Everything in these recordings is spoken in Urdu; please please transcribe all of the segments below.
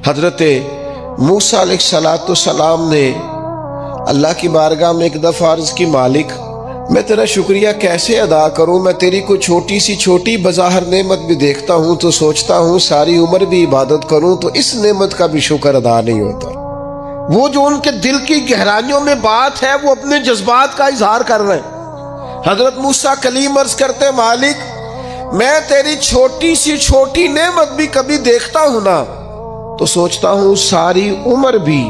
حضرت موسیٰ علیہ السلام نے اللہ کی بارگاہ میں ایک دفعہ عرض کی، مالک میں تیرا شکریہ کیسے ادا کروں؟ میں تیری کوئی چھوٹی سی چھوٹی بظاہر نعمت بھی دیکھتا ہوں تو سوچتا ہوں ساری عمر بھی عبادت کروں تو اس نعمت کا بھی شکر ادا نہیں ہوتا۔ وہ جو ان کے دل کی گہرائیوں میں بات ہے وہ اپنے جذبات کا اظہار کر رہے ہیں۔ حضرت موسیٰ کلیم عرض کرتے، مالک میں تیری چھوٹی سی چھوٹی نعمت بھی کبھی دیکھتا ہوں نا تو سوچتا ہوں ساری عمر بھی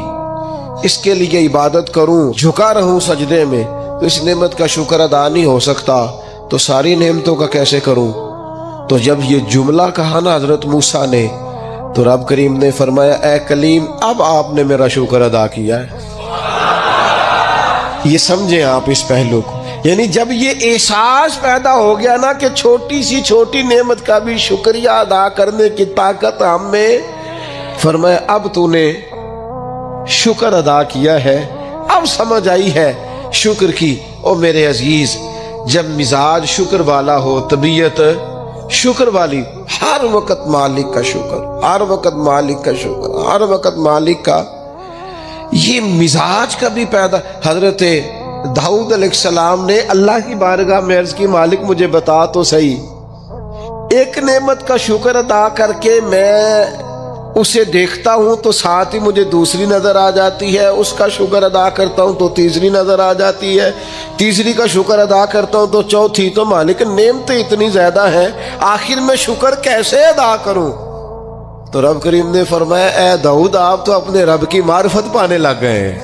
اس کے لیے عبادت کروں، جھکا رہوں سجدے میں، تو اس نعمت کا شکر ادا نہیں ہو سکتا تو ساری نعمتوں کا کیسے کروں؟ تو جب یہ جملہ کہا نا حضرت موسیٰ نے تو رب کریم نے فرمایا، اے کلیم اب آپ نے میرا شکر ادا کیا ہے۔ یہ سمجھیں آپ اس پہلو کو، یعنی جب یہ احساس پیدا ہو گیا نا کہ چھوٹی سی چھوٹی نعمت کا بھی شکریہ ادا کرنے کی طاقت ہم میں، فرمایا اب تو نے شکر ادا کیا ہے، اب سمجھ آئی ہے شکر کی۔ او میرے عزیز، جب مزاج شکر والا ہو، طبیعت شکر والی، ہر وقت مالک کا شکر، ہر وقت مالک کا شکر، ہر وقت مالک کا، یہ مزاج کا بھی پیدا۔ حضرت داؤد علیہ السلام نے اللہ کی بارگاہ میں عرض کی، مالک مجھے بتا تو صحیح، ایک نعمت کا شکر ادا کر کے میں اسے دیکھتا ہوں تو ساتھ ہی مجھے دوسری نظر آ جاتی ہے، اس کا شکر ادا کرتا ہوں تو تیسری نظر آ جاتی ہے، تیسری کا شکر ادا کرتا ہوں تو چوتھی۔ تو مالک نعمتیں اتنی زیادہ ہیں، آخر میں شکر کیسے ادا کروں؟ تو رب کریم نے فرمایا، اے داؤد آپ تو اپنے رب کی معرفت پانے لگ گئے ہیں،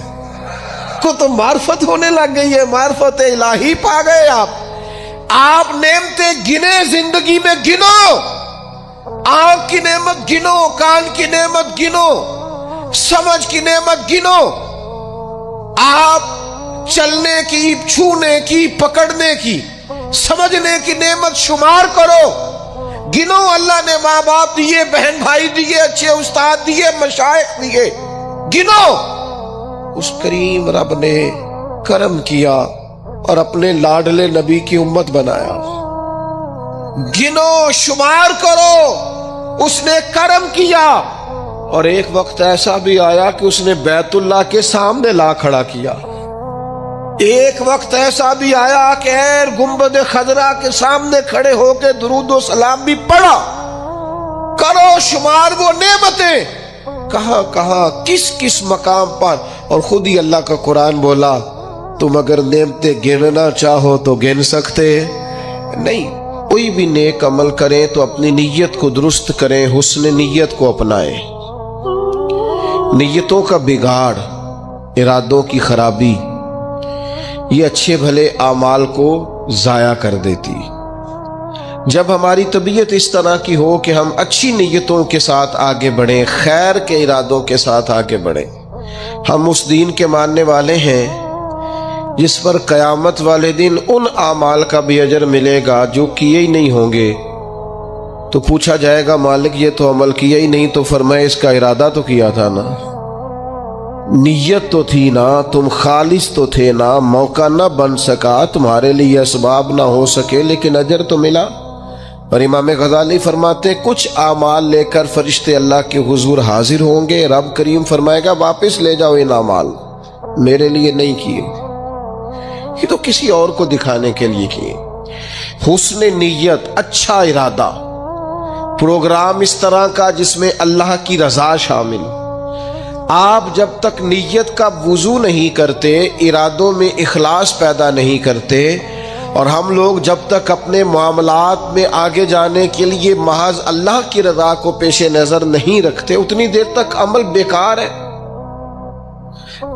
کو تو معرفت ہونے لگ گئی ہے، معرفت الہی پا گئے آپ نعمتیں گنے زندگی میں گنو، آنکھ کی نعمت گنو، کان کی نعمت گنو، سمجھ کی نعمت گنو، آپ چلنے کی، چھونے کی، پکڑنے کی، سمجھنے کی نعمت شمار کرو، گنو اللہ نے ماں باپ دیے، بہن بھائی دیے، اچھے استاد دیے، مشائخ دیے، گنو۔ اس کریم رب نے کرم کیا اور اپنے لاڈلے نبی کی امت بنایا، گنو شمار کرو، اس نے کرم کیا۔ اور ایک وقت ایسا بھی آیا کہ اس نے بیت اللہ کے سامنے لا کھڑا کیا، ایک وقت ایسا بھی آیا کہ گنبد خضرا کے سامنے کھڑے ہو کے درود و سلام بھی پڑھا۔ کرو شمار وہ نعمتیں کہاں کہاں کس کس مقام پر، اور خود ہی اللہ کا قرآن بولا، تم اگر نعمتیں گننا چاہو تو گن سکتے نہیں۔ کوئی بھی نیک عمل کریں تو اپنی نیت کو درست کریں، حسن نیت کو اپنائیں۔ نیتوں کا بگاڑ، ارادوں کی خرابی، یہ اچھے بھلے اعمال کو ضائع کر دیتی۔ جب ہماری طبیعت اس طرح کی ہو کہ ہم اچھی نیتوں کے ساتھ آگے بڑھیں، خیر کے ارادوں کے ساتھ آگے بڑھیں، ہم اس دین کے ماننے والے ہیں جس پر قیامت والے دن ان اعمال کا بھی اجر ملے گا جو کیے ہی نہیں ہوں گے۔ تو پوچھا جائے گا مالک یہ تو عمل کیا ہی نہیں، تو فرمائے اس کا ارادہ تو کیا تھا نا، نیت تو تھی نا، تم خالص تو تھے نا، موقع نہ بن سکا، تمہارے لیے اسباب نہ ہو سکے، لیکن اجر تو ملا۔ اور امام غزالی فرماتے کچھ اعمال لے کر فرشتے اللہ کے حضور حاضر ہوں گے، رب کریم فرمائے گا واپس لے جاؤ ان اعمال، میرے لیے نہیں کیے، یہ تو کسی اور کو دکھانے کے لیے کیے۔ حسن نیت، اچھا ارادہ، پروگرام اس طرح کا جس میں اللہ کی رضا شامل۔ آپ جب تک نیت کا وضو نہیں کرتے، ارادوں میں اخلاص پیدا نہیں کرتے، اور ہم لوگ جب تک اپنے معاملات میں آگے جانے کے لیے محض اللہ کی رضا کو پیش نظر نہیں رکھتے، اتنی دیر تک عمل بیکار ہے۔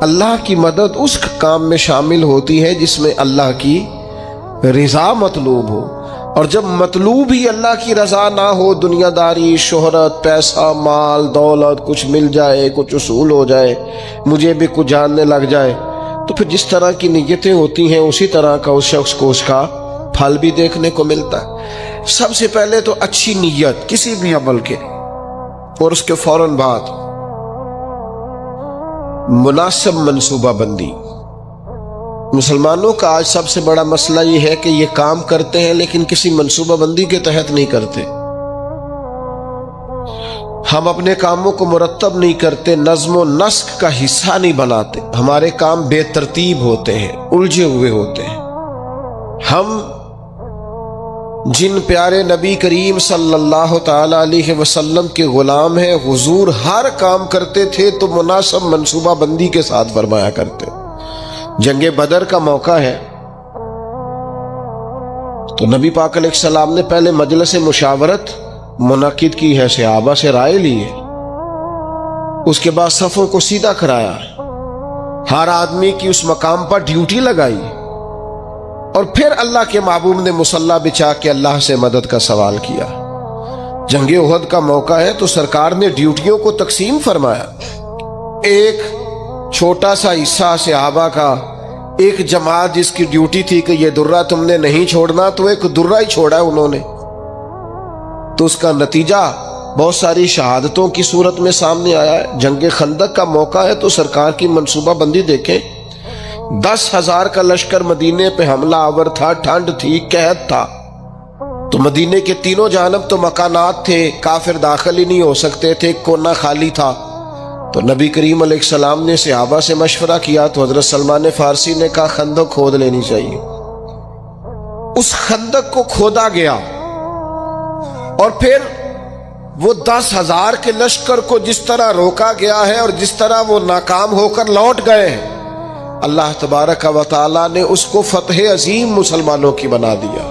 اللہ کی مدد اس کام میں شامل ہوتی ہے جس میں اللہ کی رضا مطلوب ہو، اور جب مطلوب ہی اللہ کی رضا نہ ہو، دنیا داری، شہرت، پیسہ، مال، دولت، کچھ مل جائے، کچھ اصول ہو جائے، مجھے بھی کچھ جاننے لگ جائے، تو پھر جس طرح کی نیتیں ہوتی ہیں اسی طرح کا اس شخص کو اس کا پھل بھی دیکھنے کو ملتا ہے۔ سب سے پہلے تو اچھی نیت کسی بھی عمل کے، اور اس کے فوراً بعد مناسب منصوبہ بندی۔ مسلمانوں کا آج سب سے بڑا مسئلہ یہ ہے کہ یہ کام کرتے ہیں لیکن کسی منصوبہ بندی کے تحت نہیں کرتے۔ ہم اپنے کاموں کو مرتب نہیں کرتے، نظم و نسق کا حصہ نہیں بناتے، ہمارے کام بے ترتیب ہوتے ہیں، الجھے ہوئے ہوتے ہیں۔ ہم جن پیارے نبی کریم صلی اللہ تعالی علیہ وسلم کے غلام ہیں، حضور ہر کام کرتے تھے تو مناسب منصوبہ بندی کے ساتھ فرمایا کرتے۔ جنگ بدر کا موقع ہے تو نبی پاک علیہ السلام نے پہلے مجلس مشاورت منعقد کی ہے، صحابہ سے رائے لی ہے، اس کے بعد صفوں کو سیدھا کرایا، ہر آدمی کی اس مقام پر ڈیوٹی لگائی، اور پھر اللہ کے محبوب نے مصلی بچھا کے اللہ سے مدد کا سوال کیا۔ جنگ احد کا موقع ہے تو سرکار نے ڈیوٹیوں کو تقسیم فرمایا، ایک چھوٹا سا حصہ صحابہ کا، ایک جماعت جس کی ڈیوٹی تھی کہ یہ درہ تم نے نہیں چھوڑنا، تو ایک درہ ہی چھوڑا انہوں نے، تو اس کا نتیجہ بہت ساری شہادتوں کی صورت میں سامنے آیا ہے۔ جنگ خندق کا موقع ہے تو سرکار کی منصوبہ بندی دیکھیں، 10,000 کا لشکر مدینے پہ حملہ آور تھا، ٹھنڈ تھی، قحط تھا، تو مدینے کے تینوں جانب تو مکانات تھے، کافر داخل ہی نہیں ہو سکتے تھے، کونا خالی تھا، تو نبی کریم علیہ السلام نے صحابہ سے مشورہ کیا تو حضرت سلمان فارسی نے کہا خندق کھود لینی چاہیے۔ اس خندق کو کھودا گیا، اور پھر وہ 10,000 کے لشکر کو جس طرح روکا گیا ہے اور جس طرح وہ ناکام ہو کر لوٹ گئے ہیں، اللہ تبارک و تعالیٰ نے اس کو فتح عظیم مسلمانوں کی بنا دیا۔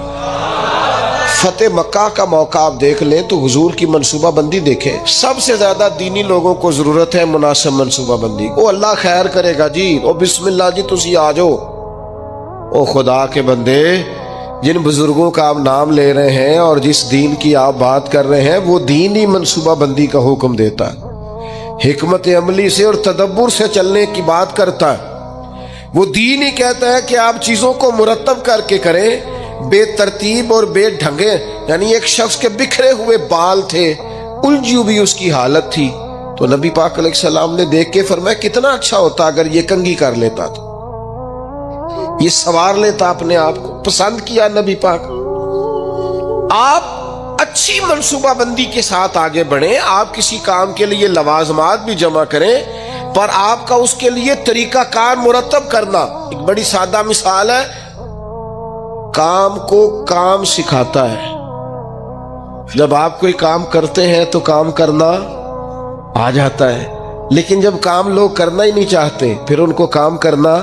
فتح مکہ کا موقع آپ دیکھ لیں تو حضور کی منصوبہ بندی دیکھیں، سب سے زیادہ دینی لوگوں کو ضرورت ہے مناسب منصوبہ بندی۔ او اللہ خیر کرے گا جی، او بسم اللہ جی تسی آ جاؤ۔ او خدا کے بندے، جن بزرگوں کا آپ نام لے رہے ہیں اور جس دین کی آپ بات کر رہے ہیں، وہ دین ہی منصوبہ بندی کا حکم دیتا ہے، حکمت عملی سے اور تدبر سے چلنے کی بات کرتا ہے۔ وہ دین ہی کہتا ہے کہ آپ چیزوں کو مرتب کر کے کریں، بے ترتیب اور بے ڈھنگے، یعنی ایک شخص کے بکھرے ہوئے بال تھے، الجھی ہوئی اس کی حالت تھی، تو نبی پاک علیہ السلام نے دیکھ کے فرمایا کتنا اچھا ہوتا اگر یہ کنگھی کر لیتا تھا، یہ سوار لیتا اپنے آپ کو۔ پسند کیا نبی پاک۔ آپ اچھی منصوبہ بندی کے ساتھ آگے بڑھیں، آپ کسی کام کے لیے لوازمات بھی جمع کریں، پر آپ کا اس کے لیے طریقہ کار مرتب کرنا۔ ایک بڑی سادہ مثال ہے، کام کو کام سکھاتا ہے۔ جب آپ کوئی کام کرتے ہیں تو کام کرنا آ جاتا ہے، لیکن جب کام لوگ کرنا ہی نہیں چاہتے پھر ان کو کام کرنا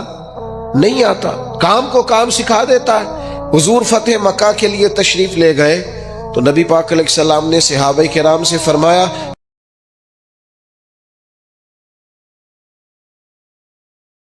نہیں آتا۔ کام کو کام سکھا دیتا ہے۔ حضور فتح مکہ کے لیے تشریف لے گئے تو نبی پاک علیہ السلام نے صحابہ کرام سے فرمایا